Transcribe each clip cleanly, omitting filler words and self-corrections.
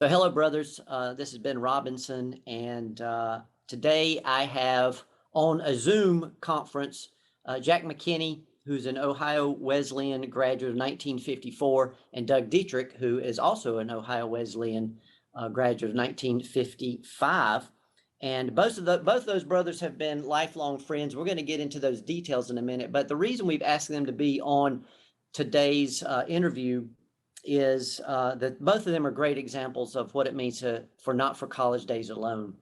So hello, brothers. This has been Robinson, and today I have on a Zoom conference Jack McKinnie, who's an Ohio Wesleyan graduate of 1954, and Doug Dittrick, who is also an Ohio Wesleyan graduate of 1955. And both those brothers have been lifelong friends. We're going to get into those details in a minute, but the reason we've asked them to be on today's interview is that both of them are great examples of what it means not for college days alone.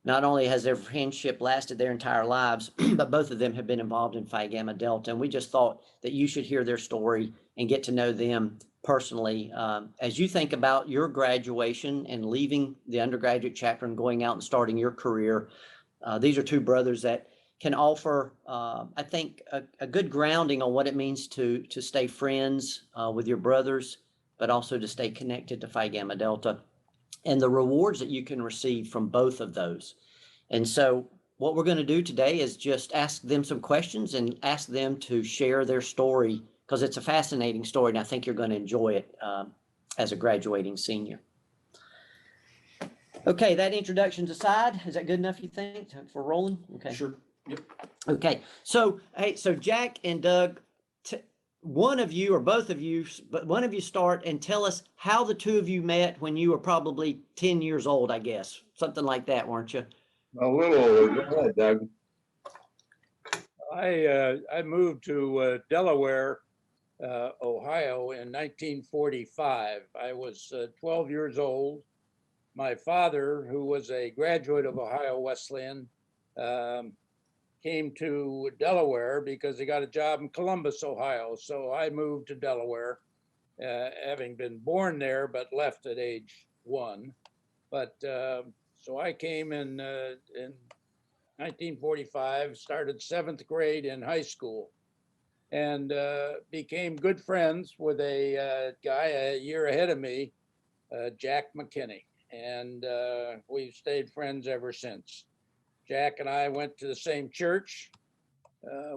Not only has their friendship lasted their entire lives, but both of them have been involved in Phi Gamma Delta. And we just thought that you should hear their story and get to know them personally. As you think about your graduation and leaving the undergraduate chapter and going out and starting your career, these are two brothers that can offer, I think, a good grounding on what it means to stay friends with your brothers, but also to stay connected to Phi Gamma Delta and the rewards that you can receive from both of those. And so what we're going to do today is just ask them some questions and ask them to share their story, because it's a fascinating story, and I think you're going to enjoy it as a graduating senior. Okay, that introduction's aside. Is that good enough, you think, for rolling? Okay. Sure. Yep. Okay. So, hey, so Jack and Doug, one of you or both of you, but one of you start and tell us how the two of you met when you were probably 10 years old, I guess. Something like that, weren't you? A little older. Go ahead, Doug. I moved to Delaware, Ohio in 1945. I was 12 years old. My father, who was a graduate of Ohio Wesleyan, came to Delaware because he got a job in Columbus, Ohio. So I moved to Delaware, having been born there, but left at age 1. But so I came in 1945, started 7th grade in high school, and became good friends with a guy a year ahead of me, Jack McKinnie. And we've stayed friends ever since. Jack and I went to the same church.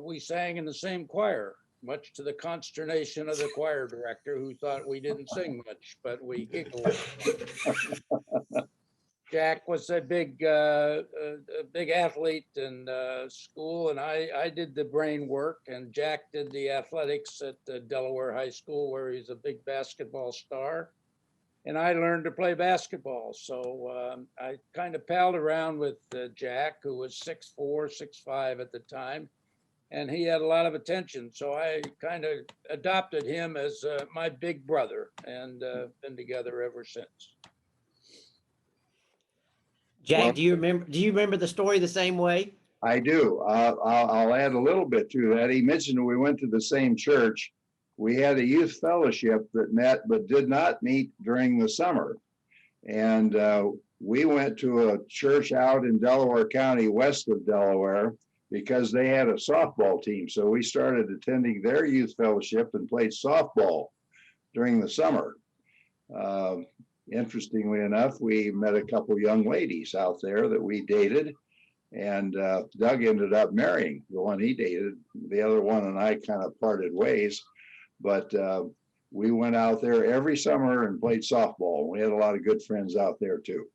We sang in the same choir, much to the consternation of the choir director, who thought we didn't sing much, but we giggled. Jack was a big athlete in school, and I did the brain work, and Jack did the athletics at Delaware High School, where he's a big basketball star. And I learned to play basketball. So I kind of palled around with Jack, who was 6'4", 6'5" at the time, and he had a lot of attention. So I kind of adopted him as my big brother, and been together ever since. Jack, Well, do you remember the story the same way? I do. I'll add a little bit to that. He mentioned we went to the same church. We had a youth fellowship that met but did not meet during the summer. And we went to a church out in Delaware County, west of Delaware, because they had a softball team. So we started attending their youth fellowship and played softball during the summer. Interestingly enough, we met a couple young ladies out there that we dated. And Doug ended up marrying the one he dated. The other one and I kind of parted ways. But we went out there every summer and played softball. We had a lot of good friends out there too.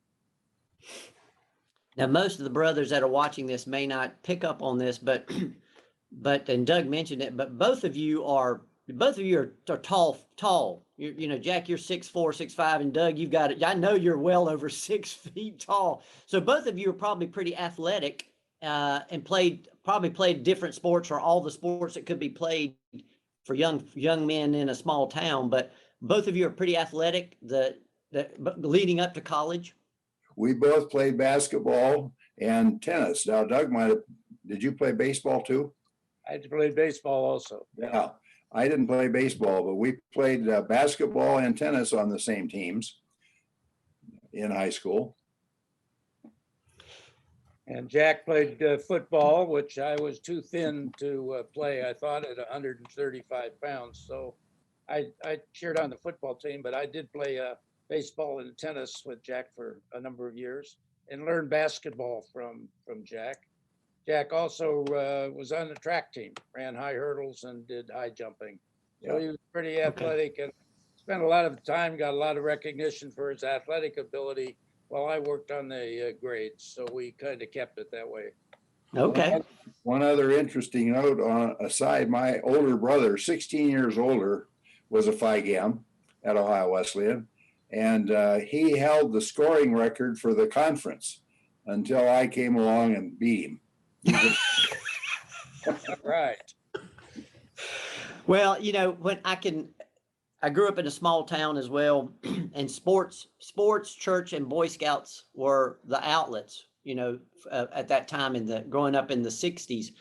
Now, most of the brothers that are watching this may not pick up on this, but and Doug mentioned it, but both of you are tall. You know, Jack, you're 6'4", 6'5", and Doug, you've got it. I know you're well over 6 feet tall. So both of you are probably pretty athletic and probably played different sports, or all the sports that could be played for young men in a small town. But both of you are pretty athletic leading up to college. We both played basketball and tennis. Now, Doug did you play baseball too? I played baseball also. Yeah, I didn't play baseball, but we played basketball and tennis on the same teams in high school. And Jack played football, which I was too thin to play, I thought, at 135 pounds. So I cheered on the football team, but I did play baseball and tennis with Jack for a number of years, and learned basketball from Jack. Jack also was on the track team, ran high hurdles and did high jumping. So he was pretty athletic and spent a lot of time, got a lot of recognition for his athletic ability while I worked on the grades. So we kind of kept it that way. Okay. One other interesting note on aside, my older brother, 16 years older, was a Phi Gamma at Ohio Wesleyan, and he held the scoring record for the conference until I came along and beat him. Right. Well, I grew up in a small town as well, and sports, church, and Boy Scouts were the outlets, at that time growing up in the 60s.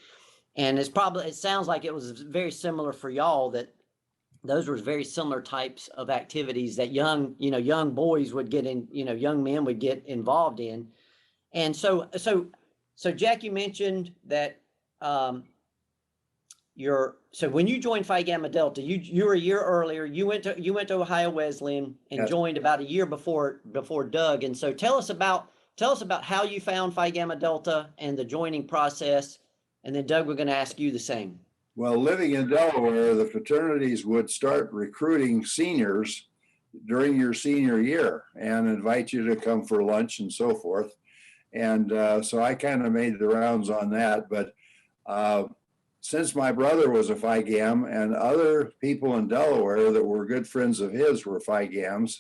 And it sounds like it was very similar for y'all, that those were very similar types of activities that young boys would get in, young men would get involved in. And so Jack, you mentioned that, so when you joined Phi Gamma Delta, you were a year earlier. You went to Ohio Wesleyan and Yes. joined about a year before Doug. And so tell us about how you found Phi Gamma Delta and the joining process. And then Doug, we're going to ask you the same. Well, living in Delaware, the fraternities would start recruiting seniors during your senior year and invite you to come for lunch and so forth. And so I kind of made the rounds on that. But since my brother was a Phi Gamma and other people in Delaware that were good friends of his were Phi Gammas,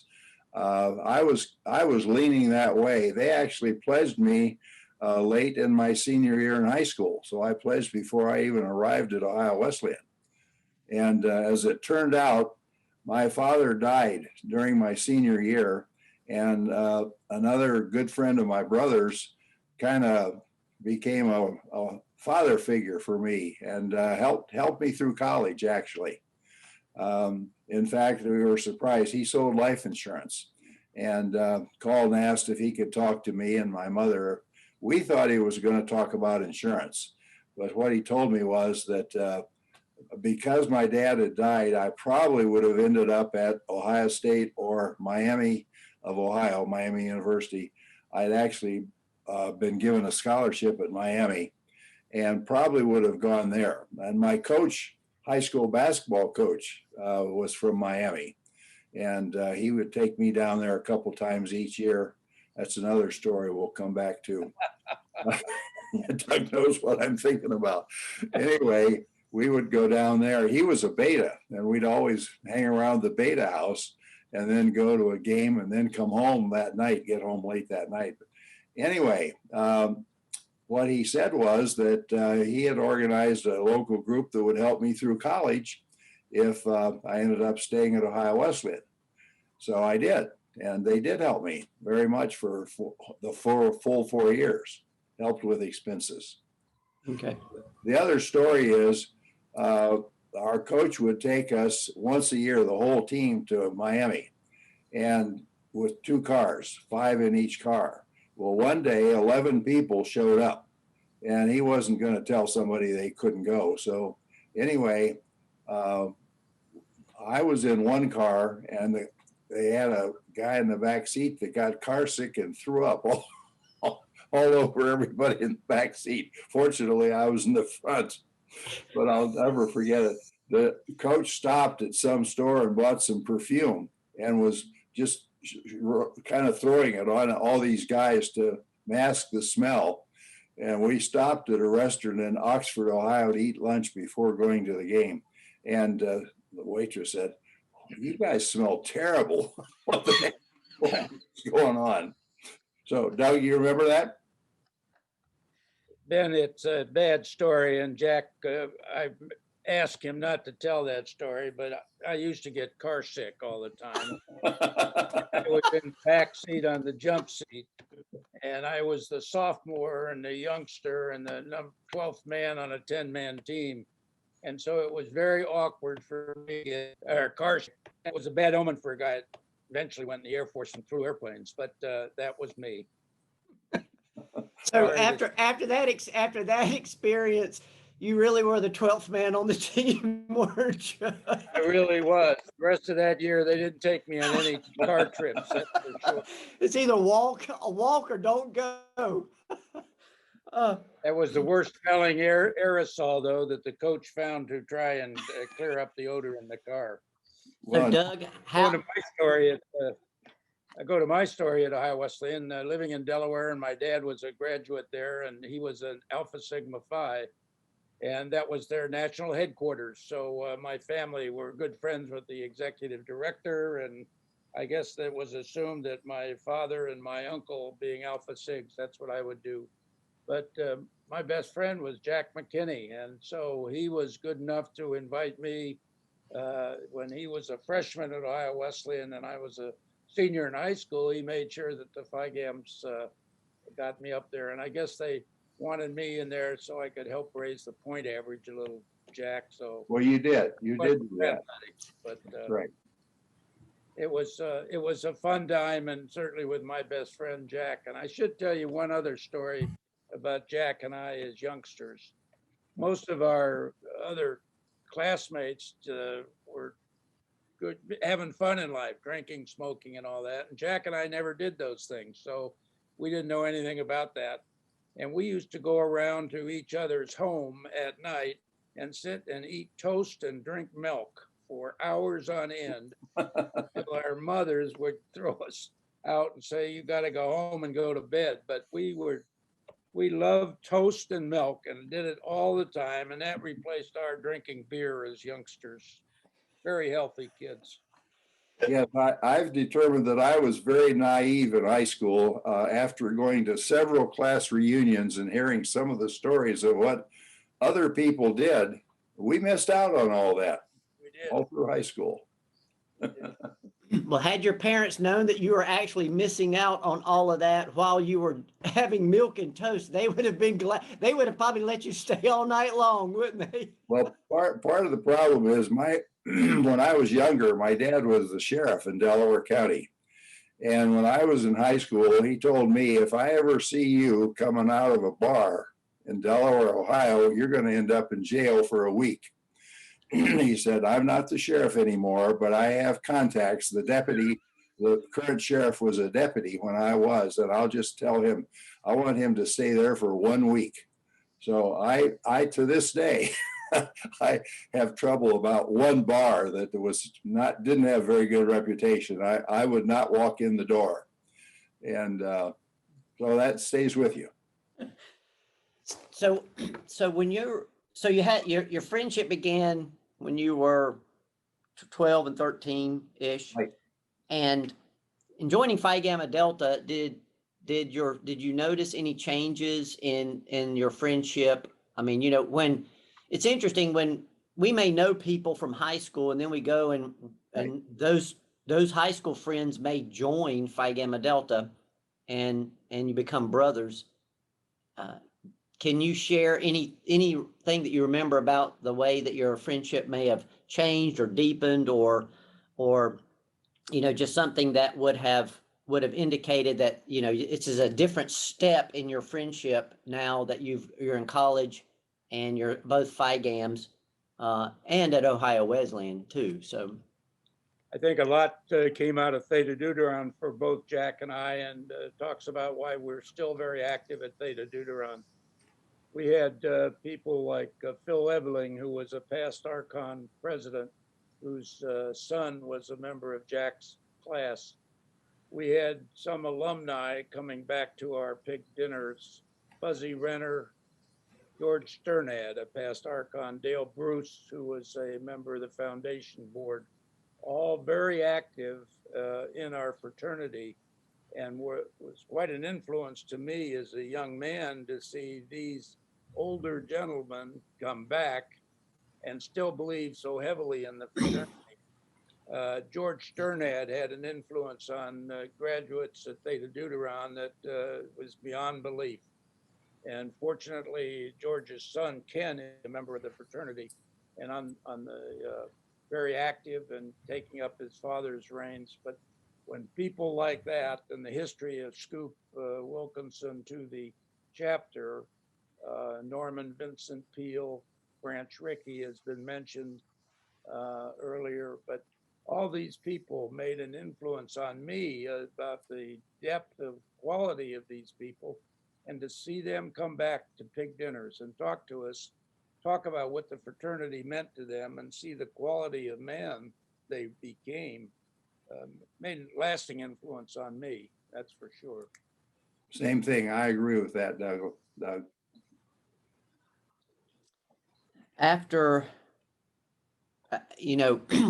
I was leaning that way. They actually pledged me late in my senior year in high school. So I pledged before I even arrived at Ohio Wesleyan. And as it turned out, my father died during my senior year, and another good friend of my brother's kind of became a father figure for me and helped me through college, actually. In fact, we were surprised. He sold life insurance and called and asked if he could talk to me and my mother. We thought he was going to talk about insurance, but what he told me was that because my dad had died, I probably would have ended up at Ohio State or Miami of Ohio, Miami University. I'd actually been given a scholarship at Miami and probably would have gone there. And my coach, high school basketball coach, was from Miami. And he would take me down there a couple times each year. That's another story we'll come back to. Doug knows what I'm thinking about. Anyway, we would go down there. He was a beta, and we'd always hang around the beta house and then go to a game and then come home that night, get home late that night. But anyway, what he said was that he had organized a local group that would help me through college if I ended up staying at Ohio Wesleyan. So I did, and they did help me very much for the full 4 years, helped with expenses. Okay. The other story is our coach would take us once a year, the whole team, to Miami, and with 2 cars, 5 in each car. Well, one day, 11 people showed up, and he wasn't going to tell somebody they couldn't go. So anyway, I was in one car, and they had a guy in the back seat that got car sick and threw up all over everybody in the back seat. Fortunately, I was in the front, but I'll never forget it. The coach stopped at some store and bought some perfume and was just kind of throwing it on all these guys to mask the smell. And we stopped at a restaurant in Oxford, Ohio to eat lunch before going to the game. And the waitress said, "You guys smell terrible." What the heck is going on? So, Doug, you remember that? Ben, it's a bad story, and Jack, I asked him not to tell that story, but I used to get car sick all the time. I was in the back seat on the jump seat, and I was the sophomore and the youngster and the 12th man on a 10-man team. And so it was very awkward for me to get our car sick. It was a bad omen for a guy that eventually went in the Air Force and flew airplanes, but that was me. So after that experience, you really were the 12th man on the team, weren't you? I really was. The rest of that year, they didn't take me on any car trips, that's for sure. It's either walk or don't go. That was the worst smelling aerosol, though, that the coach found to try and clear up the odor in the car. So Well, Doug, Going how, to my story at, I go to my story at Ohio Wesleyan, living in Delaware, and my dad was a graduate there, and he was an Alpha Sigma Phi, and that was their national headquarters. So my family were good friends with the executive director, and I guess that was assumed that my father and my uncle, being Alpha Sigs, that's what I would do. But my best friend was Jack McKinnie, and so he was good enough to invite me when he was a freshman at Ohio Wesleyan and I was a senior in high school. He made sure that the Phi Gams got me up there, and I guess they wanted me in there so I could help raise the point average a little, Jack. So, well, you did do that. but That's right. it was a fun time, and certainly with my best friend Jack. And I should tell you one other story about Jack and I as youngsters. Most of our other classmates were good, having fun in life, drinking, smoking, and all that. And Jack and I never did those things, so we didn't know anything about that. And we used to go around to each other's home at night and sit and eat toast and drink milk for hours on end until our mothers would throw us out and say, "You got to go home and go to bed." But we loved toast and milk and did it all the time, and that replaced our drinking beer as youngsters. Very healthy kids. Yes, I've determined that I was very naive in high school after going to several class reunions and hearing some of the stories of what other people did. We missed out on all that We did. all through high school. well, had your parents known that you were actually missing out on all of that while you were having milk and toast, they would have been glad. They would have probably let you stay all night long, wouldn't they? Well, part of the problem is when I was younger, my dad was the sheriff in Delaware County. And when I was in high school, he told me, if I ever see you coming out of a bar in Delaware, Ohio, you're going to end up in jail for a week. He said, I'm not the sheriff anymore, but I have contacts. The current sheriff was a deputy when I was, and I'll just tell him, I want him to stay there for 1 week. So I to this day, I have trouble about one bar that didn't have very good reputation. I would not walk in the door, and so that stays with you. So, so you had your friendship began when you were 12 and 13-ish. Right. And in joining Phi Gamma Delta, did you notice any changes in your friendship? I mean, when it's interesting when we may know people from high school and then we go and those high school friends may join Phi Gamma Delta and you become brothers. Can you share anything that you remember about the way that your friendship may have changed or deepened or just something that would have indicated that it's a different step in your friendship now that you're in college and you're both Phi Gams and at Ohio Wesleyan too. So I think a lot came out of Theta Deuteron for both Jack and I, and talks about why we're still very active at Theta Deuteron. We had people like Phil Ebeling, who was a past Archon president, whose son was a member of Jack's class. We had some alumni coming back to our pig dinners, Fuzzy Renner, George Sternad, a past Archon, Dale Bruce, who was a member of the foundation board, all very active in our fraternity, and was quite an influence to me as a young man to see these older gentlemen come back and still believe so heavily in the fraternity. George Sternad had an influence on graduates at Theta Deuteron that was beyond belief. And fortunately, George's son, Ken, is a member of the fraternity and on the very active and taking up his father's reins. But when people like that, and the history of Scoop Wilkinson to the chapter, Norman Vincent Peale, Branch Rickey has been mentioned earlier, but all these people made an influence on me about the depth of quality of these people, and to see them come back to pig dinners and talk to us, talk about what the fraternity meant to them, and see the quality of man they became made a lasting influence on me. That's for sure. Same thing. I agree with that, Doug. After,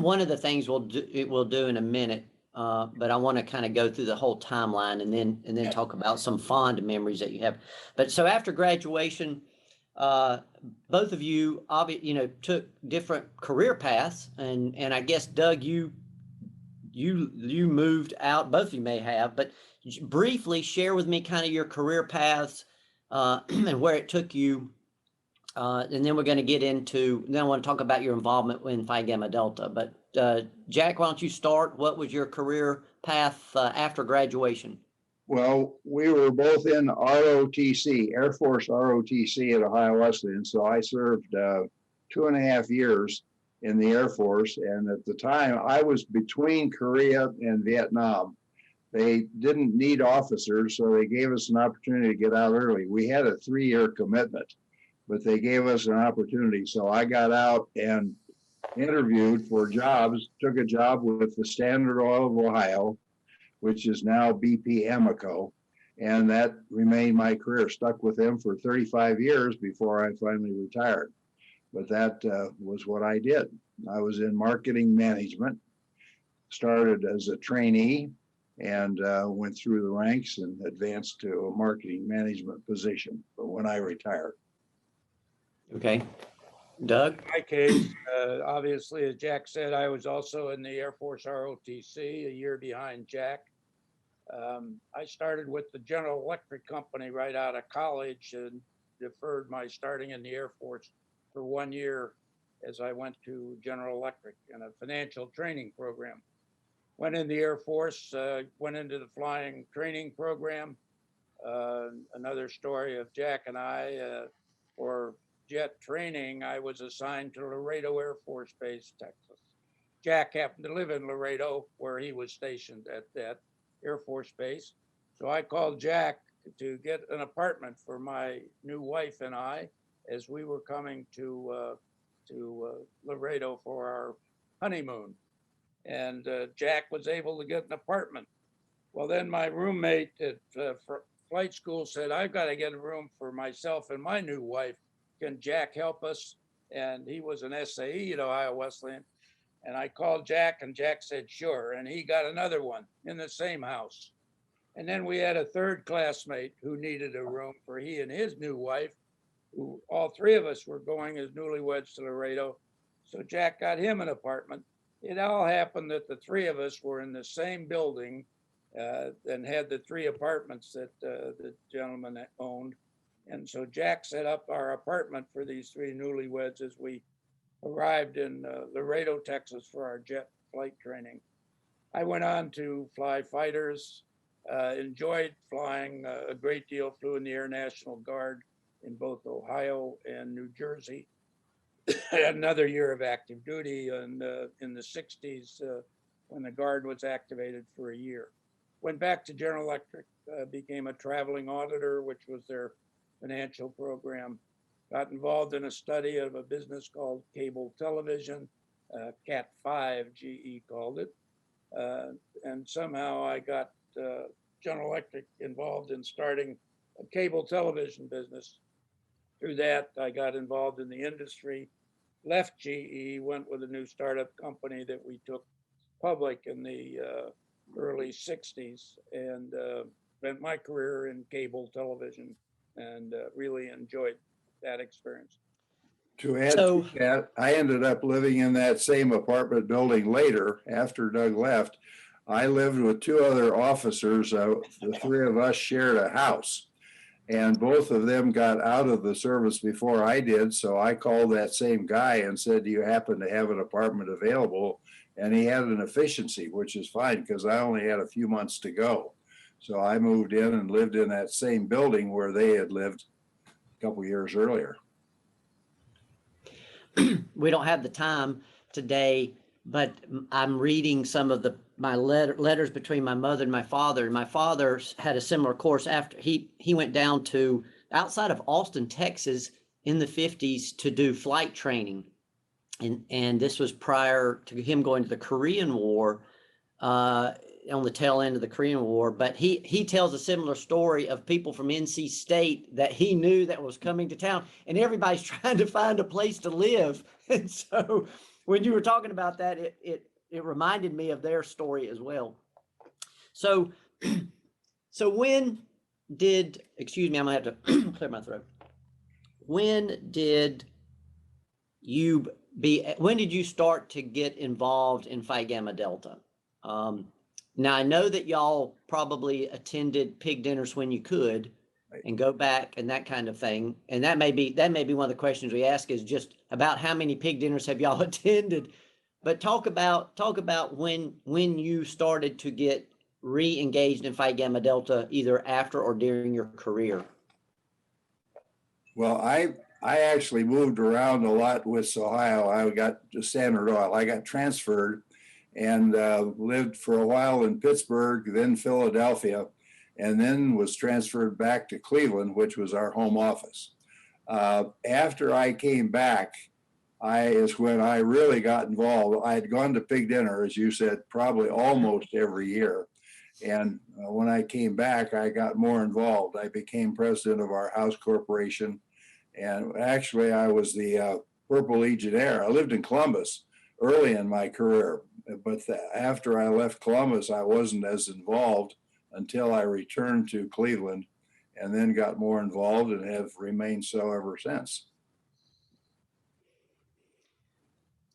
one of the things we'll do in a minute, but I want to kind of go through the whole timeline and then talk about some fond memories that you have. But so after graduation, both of you took different career paths, and I guess Doug, you moved out. Both of you may have, but briefly share with me kind of your career paths and where it took you. And then we're going to get into, then I want to talk about your involvement in Phi Gamma Delta. But Jack, why don't you start? What was your career path after graduation? Well, we were both in ROTC, Air Force ROTC at Ohio Wesleyan. So I served 2.5 years in the Air Force. And at the time, I was between Korea and Vietnam. They didn't need officers, so they gave us an opportunity to get out early. We had a 3-year commitment, but they gave us an opportunity. So I got out and interviewed for jobs, took a job with the Standard Oil of Ohio, which is now BP Amoco. And that remained my career, stuck with them for 35 years before I finally retired. But that was what I did. I was in marketing management, started as a trainee, and went through the ranks and advanced to a marketing management position when I retired. Okay. Doug? In my case, obviously, as Jack said, I was also in the Air Force ROTC, a year behind Jack. I started with the General Electric Company right out of college and deferred my starting in the Air Force for 1 year as I went to General Electric in a financial training program. Went in the Air Force, went into the flying training program. Another story of Jack and I, for jet training, I was assigned to Laredo Air Force Base, Texas. Jack happened to live in Laredo, where he was stationed at that Air Force Base. So I called Jack to get an apartment for my new wife and I as we were coming to Laredo for our honeymoon. And Jack was able to get an apartment. Well, then my roommate at flight school said, I've got to get a room for myself and my new wife. Can Jack help us? And he was an SAE at Ohio Wesleyan. And I called Jack, and Jack said, sure. And he got another one in the same house. And then we had a third classmate who needed a room for he and his new wife, who all three of us were going as newlyweds to Laredo. So Jack got him an apartment. It all happened that the three of us were in the same building and had the 3 apartments that the gentleman owned. And so Jack set up our apartment for these 3 newlyweds as we arrived in Laredo, Texas for our jet flight training. I went on to fly fighters, enjoyed flying a great deal, flew in the Air National Guard in both Ohio and New Jersey. Another year of active duty in the 60s when the Guard was activated for a year. Went back to General Electric, became a traveling auditor, which was their financial program. Got involved in a study of a business called cable television, Cat 5, GE called it. And somehow I got General Electric involved in starting a cable television business. Through that, I got involved in the industry, left GE, went with a new startup company that we took public in the early 60s, and spent my career in cable television and really enjoyed that experience. To add to that, I ended up living in that same apartment building later after Doug left. I lived with 2 other officers. The 3 of us shared a house, and both of them got out of the service before I did. So I called that same guy and said, do you happen to have an apartment available? And he had an efficiency, which is fine because I only had a few months to go. So I moved in and lived in that same building where they had lived a couple years earlier. We don't have the time today, but I'm reading some of my letters between my mother and my father. My father had a similar course after he went down to outside of Austin, Texas in the 50s to do flight training. and this was prior to him going to the Korean War, on the tail end of the Korean War. But he tells a similar story of people from NC State that he knew that was coming to town, and everybody's trying to find a place to live. And so when you were talking about that, it reminded me of their story as well. So when did, excuse me, I'm gonna have to clear my throat. When did you start to get involved in Phi Gamma Delta? Now I know that y'all probably attended pig dinners when you could, and go back and that kind of thing. And that may be one of the questions we ask, is just about how many pig dinners have y'all attended. But talk about when you started to get re-engaged in Phi Gamma Delta, either after or during your career. Well, I actually moved around a lot with Ohio. I got to Standard Oil. I got transferred and lived for a while in Pittsburgh, then Philadelphia, and then was transferred back to Cleveland, which was our home office. After I came back, is when I really got involved. I had gone to pig dinner, as you said, probably almost every year. And when I came back, I got more involved. I became president of our house corporation. And actually, I was the Purple Legionnaire. I lived in Columbus early in my career. But after I left Columbus, I wasn't as involved until I returned to Cleveland, and then got more involved and have remained so ever since.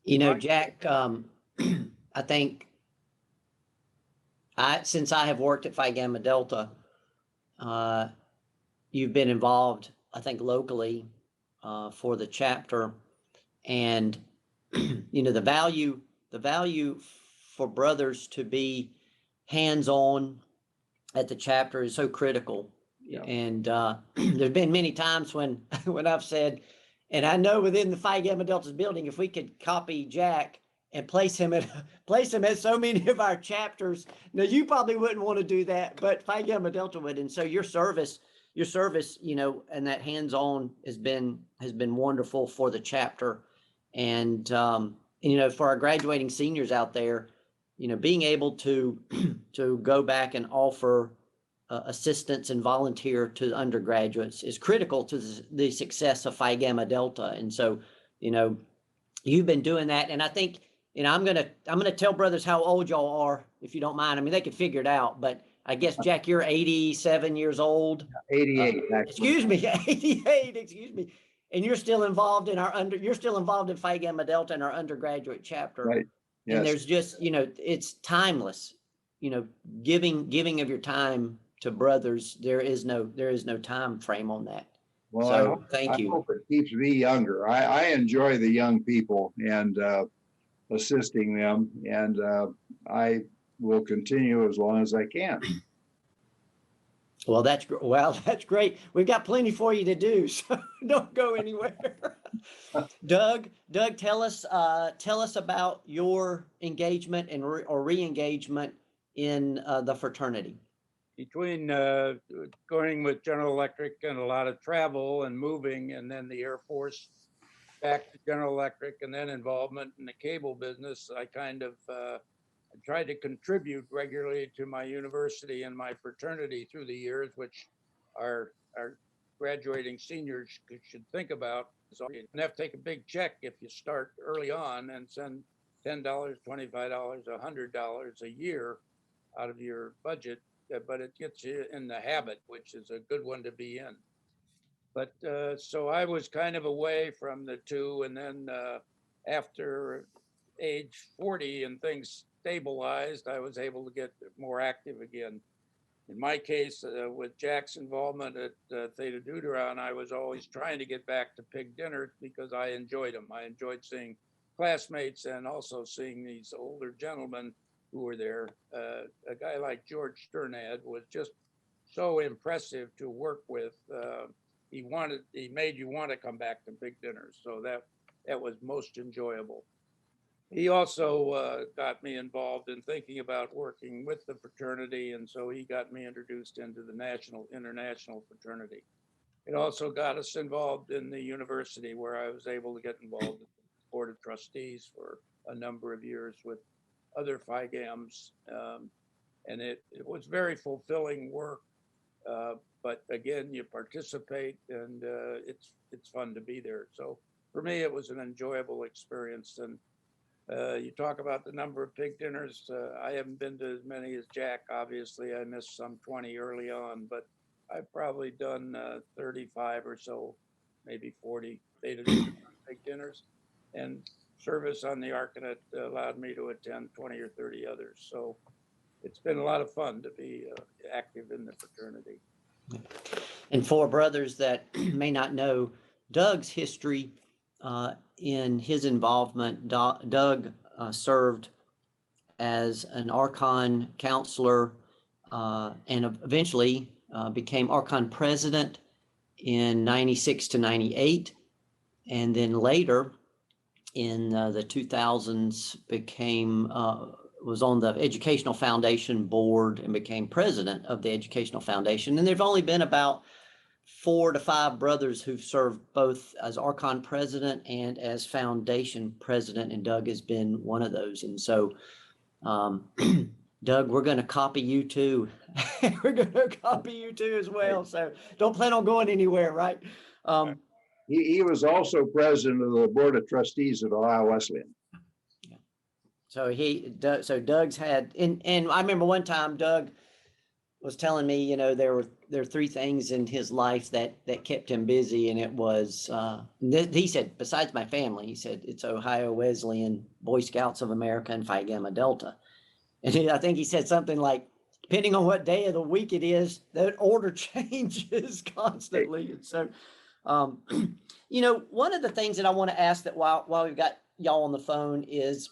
You know, Jack, I think since I have worked at Phi Gamma Delta, you've been involved, I think, locally for the chapter, and you know, the value for brothers to be hands-on at the chapter is so critical. Yeah. And there's been many times when I've said, and I know within the Phi Gamma Delta's building, if we could copy Jack and place him at so many of our chapters. Now, you probably wouldn't want to do that, but Phi Gamma Delta would. And so your service, you know, and that hands-on has been wonderful for the chapter. And you know, for our graduating seniors out there, you know, being able to go back and offer assistance and volunteer to undergraduates is critical to the success of Phi Gamma Delta. And so, you know, you've been doing that. And I think, you know, I'm gonna tell brothers how old y'all are, if you don't mind. I mean, they can figure it out, but I guess, Jack, you're 87 years old. 88. Excuse me, 88. Excuse me. And you're still involved in you're still involved in Phi Gamma Delta in our undergraduate chapter. Right. Yes. And there's just, you know, it's timeless. You know, giving of your time to brothers, there is no time frame on that. Well, so thank you. I hope it keeps me younger. I enjoy the young people and assisting them, and I will continue as long as I can. Well, that's great. We've got plenty for you to do, so don't go anywhere. Doug, tell us about your engagement and or re-engagement in the fraternity. Between going with General Electric and a lot of travel and moving, and then the Air Force back to General Electric, and then involvement in the cable business, I kind of tried to contribute regularly to my university and my fraternity through the years, which our graduating seniors should think about. So you don't have to take a big check if you start early on and send $10, $25, $100 a year out of your budget, but it gets you in the habit, which is a good one to be in. But so I was kind of away from the two, and then after age 40 and things stabilized, I was able to get more active again. In my case, with Jack's involvement at Theta Deuteron, I was always trying to get back to pig dinner because I enjoyed them. I enjoyed seeing classmates and also seeing these older gentlemen who were there. A guy like George Sternad was just so impressive to work with. He made you want to come back to pig dinners. So that was most enjoyable. He also got me involved in thinking about working with the fraternity, and so he got me introduced into the international fraternity. It also got us involved in the university, where I was able to get involved in Board of Trustees for a number of years with other Phi Gams. And it was very fulfilling work. But again, you participate and it's fun to be there. So for me, it was an enjoyable experience. And you talk about the number of pig dinners. I haven't been to as many as Jack. Obviously, I missed some 20 early on, but I've probably done 35 or so, maybe 40 pig dinners. And service on the Arcanet allowed me to attend 20 or 30 others. So it's been a lot of fun to be active in the fraternity. And for brothers that may not know Doug's history in his involvement, Doug served as an Archon counselor and eventually became Archon president in 96 to 98. And then later in the 2000s was on the Educational Foundation board and became president of the Educational Foundation. And there've only been about 4 to 5 brothers who've served both as Archon president and as foundation president, and Doug has been one of those. And so, Doug, we're going to copy you too. We're going to copy you too as well. So don't plan on going anywhere, right? He was also president of the Board of Trustees at Ohio Wesleyan. So Doug's had, and I remember one time Doug was telling me, you know, there are 3 things in his life that kept him busy, and it was he said, besides my family, he said it's Ohio Wesleyan, Boy Scouts of America, and Phi Gamma Delta. And I think he said something like, depending on what day of the week it is, that order changes constantly. And so, you know, one of the things that I want to ask that while we've got y'all on the phone is,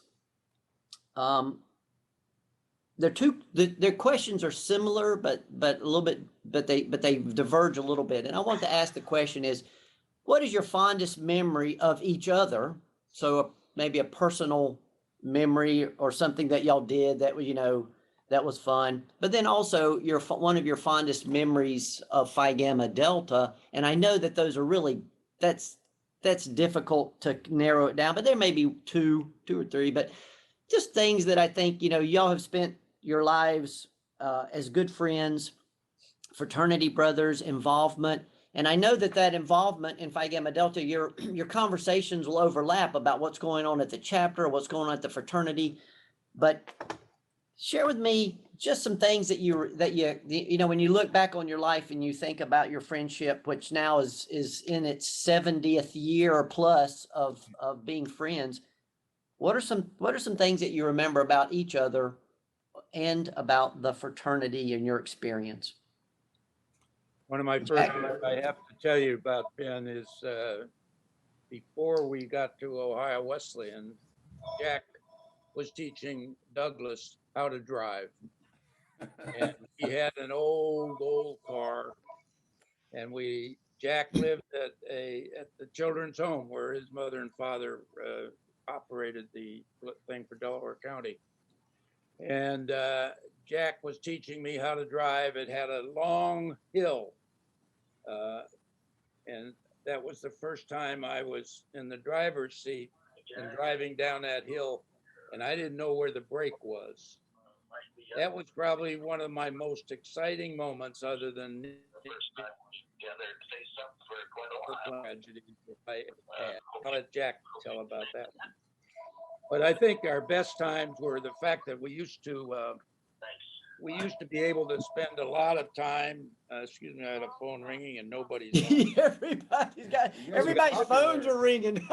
their questions are similar, but a little bit, but they diverge a little bit. And I want to ask the question is, what is your fondest memory of each other? So maybe a personal memory or something that y'all did that was, you know, that was fun. But then also one of your fondest memories of Phi Gamma Delta. And I know that those are really, that's difficult to narrow it down, but there may be two or three, but just things that I think, you know, y'all have spent your lives as good friends, fraternity brothers, involvement. And I know that involvement in Phi Gamma Delta, your conversations will overlap about what's going on at the chapter, what's going on at the fraternity. But share with me just some things that you know, when you look back on your life and you think about your friendship, which now is in its 70th year or plus of being friends. What are some things that you remember about each other and about the fraternity in your experience? One of my first things I have to tell you about, Ben, is before we got to Ohio Wesleyan, Jack was teaching Douglas how to drive. And he had an old car. And Jack lived at the children's home where his mother and father operated the thing for Delaware County. And Jack was teaching me how to drive. It had a long hill. And that was the first time I was in the driver's seat and driving down that hill. And I didn't know where the brake was. That was probably one of my most exciting moments, other than tragedy. I'll let Jack tell about that one. But I think our best times were the fact that we used to be able to spend a lot of time. Excuse me, I had a phone ringing and nobody's on. Everybody's phones are ringing.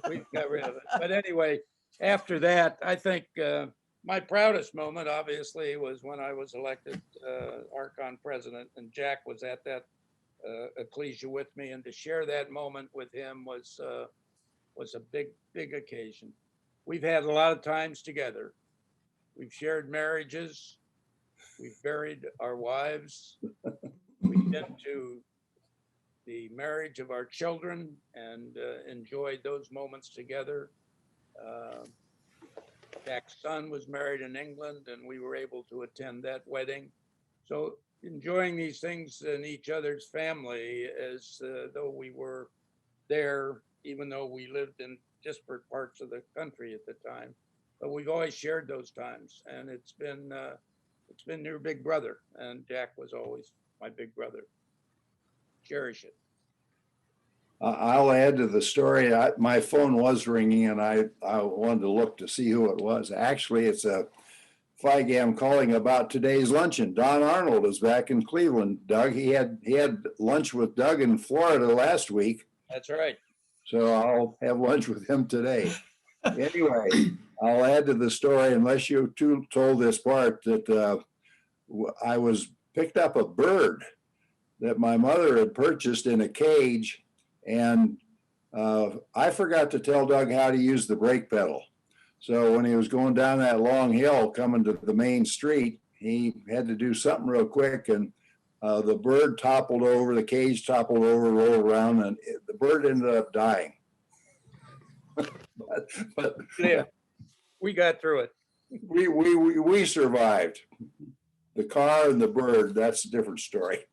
We got rid of it. But anyway, after that, I think my proudest moment, obviously, was when I was elected Archon president, and Jack was at that ecclesia with me, and to share that moment with him was a big occasion. We've had a lot of times together. We've shared marriages. We've buried our wives. We've been to the marriage of our children and enjoyed those moments together. Jack's son was married in England, and we were able to attend that wedding. So enjoying these things in each other's family as though we were there, even though we lived in disparate parts of the country at the time, but we've always shared those times, and it's been your big brother, and Jack was always my big brother. Cherish it. I'll add to the story. My phone was ringing, and I wanted to look to see who it was. Actually, it's a Phi Gam calling about today's luncheon. Don Arnold is back in Cleveland. Doug, he had lunch with Doug in Florida last week, That's right. so I'll have lunch with him today. Anyway, I'll add to the story, unless you two told this part, that I was picked up a bird that my mother had purchased in a cage, and I forgot to tell Doug how to use the brake pedal. So when he was going down that long hill coming to the main street, he had to do something real quick, and the bird toppled over, the cage toppled over, rolled around, and the bird ended up dying. but Yeah, we got through it. we survived. The car and the bird, that's a different story.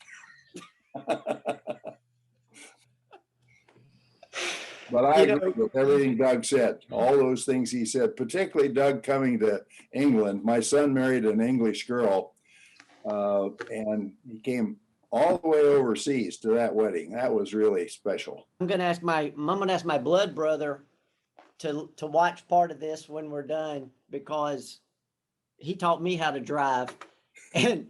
But I agree with everything Doug said, all those things he said, particularly Doug coming to England. My son married an English girl, and he came all the way overseas to that wedding. That was really special. I'm gonna ask my blood brother to watch part of this when we're done, because he taught me how to drive, and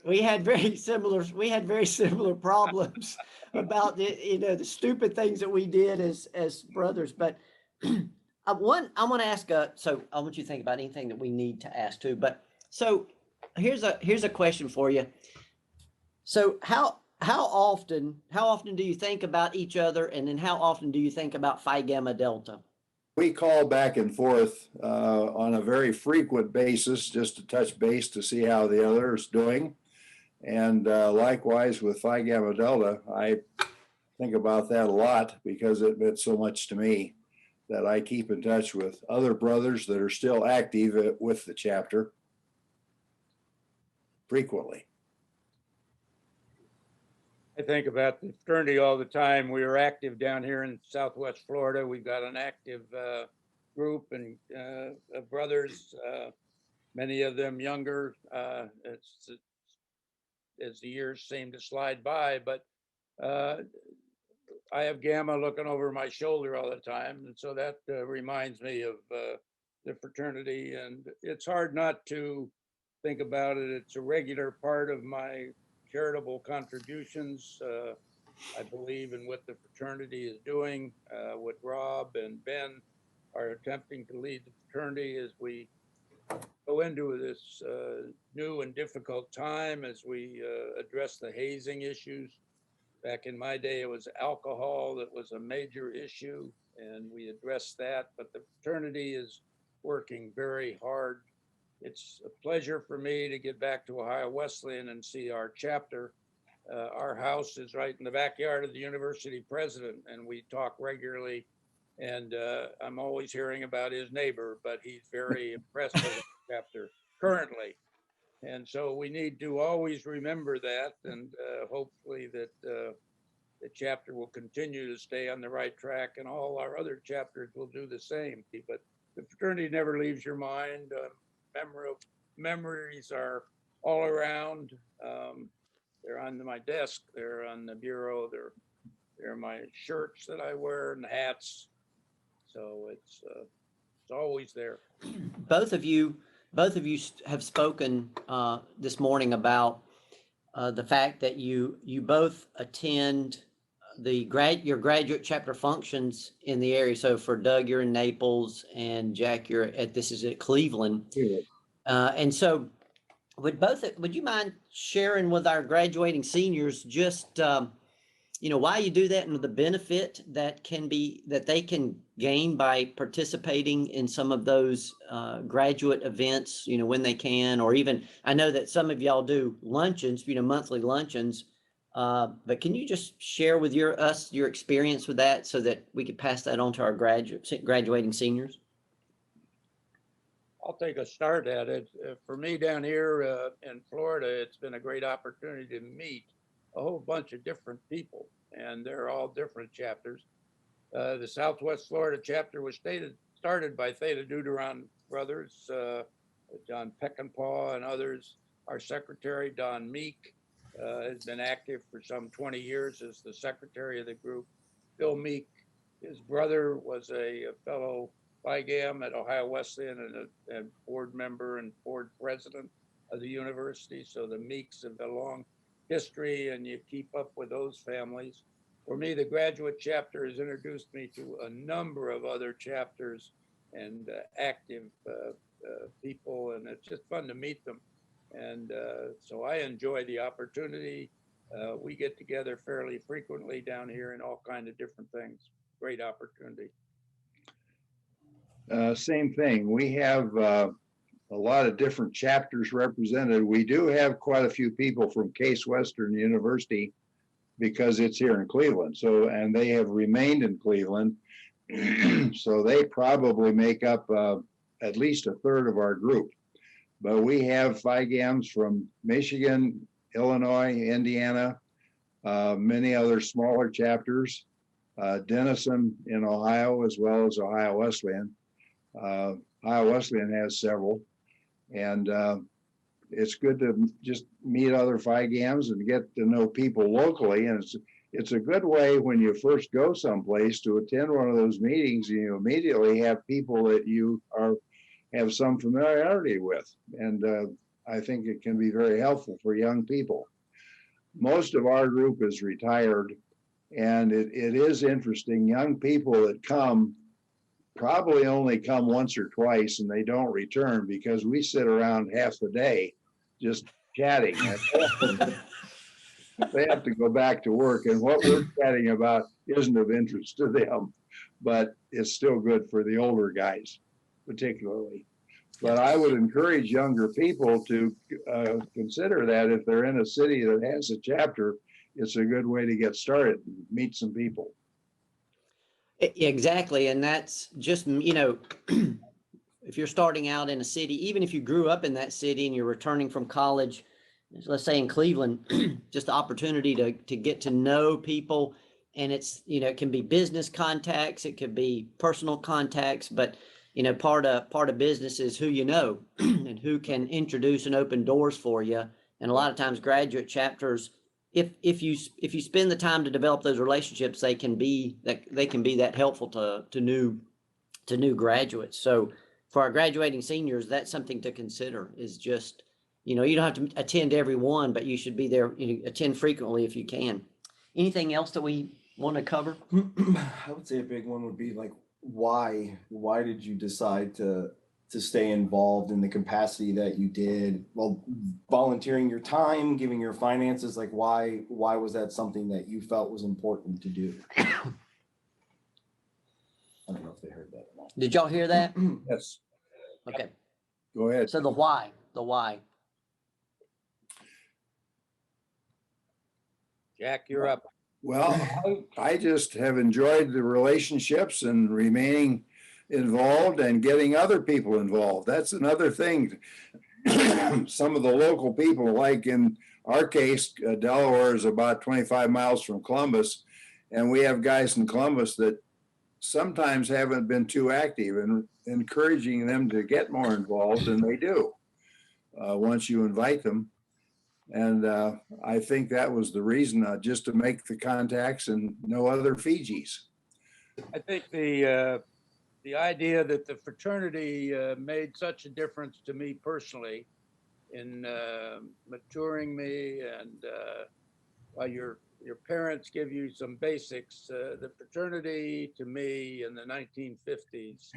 we had very similar problems about the stupid things that we did as brothers. But I want to ask, so I want you to think about anything that we need to ask too. But so here's a question for you. So how often do you think about each other, and then how often do you think about Phi Gamma Delta? We call back and forth on a very frequent basis, just to touch base to see how the other is doing. And likewise with Phi Gamma Delta, I think about that a lot, because it meant so much to me that I keep in touch with other brothers that are still active with the chapter frequently. I think about the fraternity all the time. We are active down here in Southwest Florida. We've got an active group and of brothers, many of them younger as the years seem to slide by. But I have Gamma looking over my shoulder all the time, and so that reminds me of the fraternity. And it's hard not to think about it. It's a regular part of my charitable contributions. I believe in what the fraternity is doing, what Rob and Ben are attempting to lead the fraternity as we go into this new and difficult time, as we address the hazing issues. Back in my day, it was alcohol that was a major issue, and we addressed that. But the fraternity is working very hard. It's a pleasure for me to get back to Ohio Wesleyan and see our chapter. Our house is right in the backyard of the university president, and we talk regularly. And I'm always hearing about his neighbor, but he's very impressed with the chapter currently. And so we need to always remember that, and hopefully that the chapter will continue to stay on the right track, and all our other chapters will do the same. But the fraternity never leaves your mind. Memories are all around. They're on my desk. They're on the bureau. They're my shirts that I wear and hats. So it's always there. Both of you have spoken this morning about the fact that you both attend your graduate chapter functions in the area. So for Doug, you're in Naples, and Jack, this is at Cleveland. Yeah. And so would you mind sharing with our graduating seniors just why you do that, and the benefit that they can gain by participating in some of those graduate events, when they can, or even, I know that some of y'all do luncheons, monthly luncheons, but can you just share with your experience with that, so that we could pass that on to our graduating seniors? I'll take a start at it. For me down here in Florida, it's been a great opportunity to meet a whole bunch of different people, and they're all different chapters. The Southwest Florida chapter was started by Theta Deuteron brothers, John Peckinpah and others. Our secretary, Don Meek, has been active for some 20 years as the secretary of the group. Bill Meek, his brother, was a fellow Phi Gamma at Ohio Wesleyan and a board member and board president of the university. So the Meeks have a long history, and you keep up with those families. For me, the graduate chapter has introduced me to a number of other chapters and active people, and it's just fun to meet them. And so I enjoy the opportunity. We get together fairly frequently down here in all kinds of different things. Great opportunity. Same thing. We have a lot of different chapters represented. We do have quite a few people from Case Western University because it's here in Cleveland. So, and they have remained in Cleveland. So they probably make up at least a third of our group. But we have Phi Gams from Michigan, Illinois, Indiana, many other smaller chapters, Denison in Ohio, as well as Ohio Wesleyan. Ohio Wesleyan has several. And it's good to just meet other Phi Gams and get to know people locally. And it's a good way when you first go someplace to attend one of those meetings, and you immediately have people that you have some familiarity with. And I think it can be very helpful for young people. Most of our group is retired, and it is interesting. Young people that come probably only come once or twice, and they don't return because we sit around half the day just chatting. They have to go back to work, and what we're chatting about isn't of interest to them, but it's still good for the older guys particularly. But I would encourage younger people to consider that if they're in a city that has a chapter, it's a good way to get started and meet some people. Exactly. And that's just, you know, if you're starting out in a city, even if you grew up in that city and you're returning from college, let's say in Cleveland, just the opportunity to get to know people. And it's, you know, it can be business contacts, it could be personal contacts, but you know, part of business is who you know and who can introduce and open doors for you. And a lot of times graduate chapters, if you spend the time to develop those relationships, they can be that helpful to new graduates. So for our graduating seniors, that's something to consider, is just, you know, you don't have to attend every one, but you should be there, you know, attend frequently if you can. Anything else that we want to cover? I would say a big one would be like, why did you decide to stay involved in the capacity that you did? Well, volunteering your time, giving your finances, like why was that something that you felt was important to do? I don't know if they heard that or not. Did y'all hear that? Yes. Okay. Go ahead. So the why. Jack, you're up. Well, I just have enjoyed the relationships and remaining involved and getting other people involved. That's another thing. Some of the local people, like in our case, Delaware is about 25 miles from Columbus, and we have guys in Columbus that sometimes haven't been too active, and encouraging them to get more involved, and they do once you invite them. And I think that was the reason, just to make the contacts and no other Fijis. I think the idea that the fraternity made such a difference to me personally in maturing me, and while your parents give you some basics, the fraternity to me in the 1950s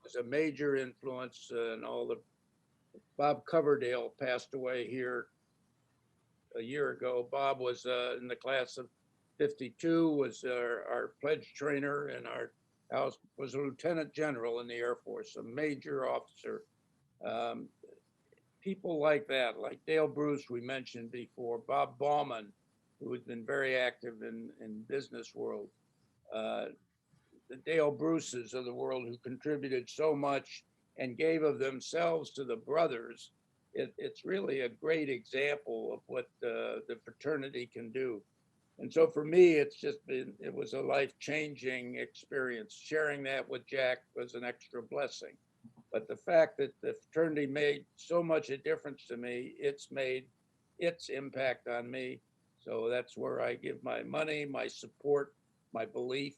was a major influence. And all the Bob Coverdale passed away here a year ago. Bob was in the class of 52, was our pledge trainer, and our house was a lieutenant general in the Air Force, a major officer. People like that, like Dale Bruce, we mentioned before, Bob Bauman, who has been very active in business world. The Dale Bruces of the world, who contributed so much and gave of themselves to the brothers. It's really a great example of what the fraternity can do. And so for me, it was a life-changing experience. Sharing that with Jack was an extra blessing. But the fact that the fraternity made so much a difference to me, it's made its impact on me. So that's where I give my money, my support, my belief.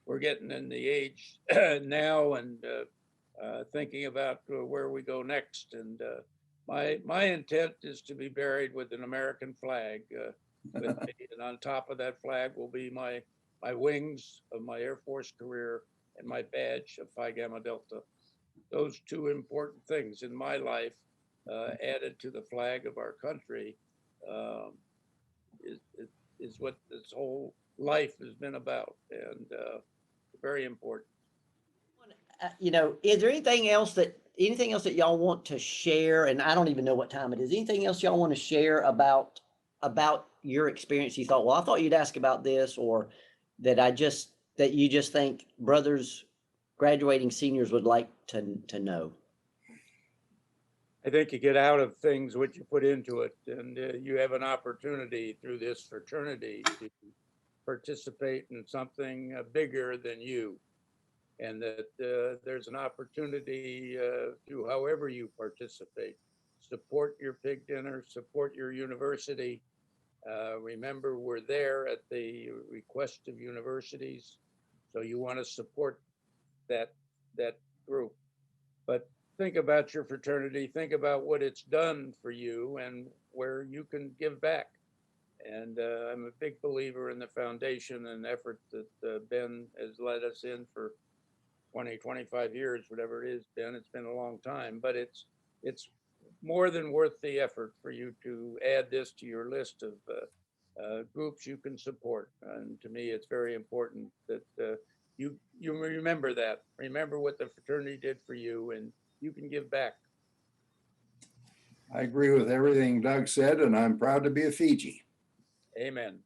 We're getting in the age now and thinking about where we go next. And my intent is to be buried with an American flag with me. And on top of that flag will be my wings of my Air Force career and my badge of Phi Gamma Delta. Those two important things in my life, added to the flag of our country, is what this whole life has been about, and very important. You know, is there anything else that y'all want to share? And I don't even know what time it is. Anything else y'all want to share about your experience? You thought, well, I thought you'd ask about this, or that you just think brothers, graduating seniors would like to know. I think you get out of things what you put into it, and you have an opportunity through this fraternity to participate in something bigger than you. And that there's an opportunity through however you participate. Support your pig dinner, support your university. Remember, we're there at the request of universities. So you want to support that group. But think about your fraternity, think about what it's done for you and where you can give back. And I'm a big believer in the foundation and effort that Ben has led us in for 20, 25 years, whatever it is, Ben. It's been a long time, but it's more than worth the effort for you to add this to your list of groups you can support. And to me, it's very important that you remember that. Remember what the fraternity did for you, and you can give back. I agree with everything Doug said, and I'm proud to be a Fiji. Amen.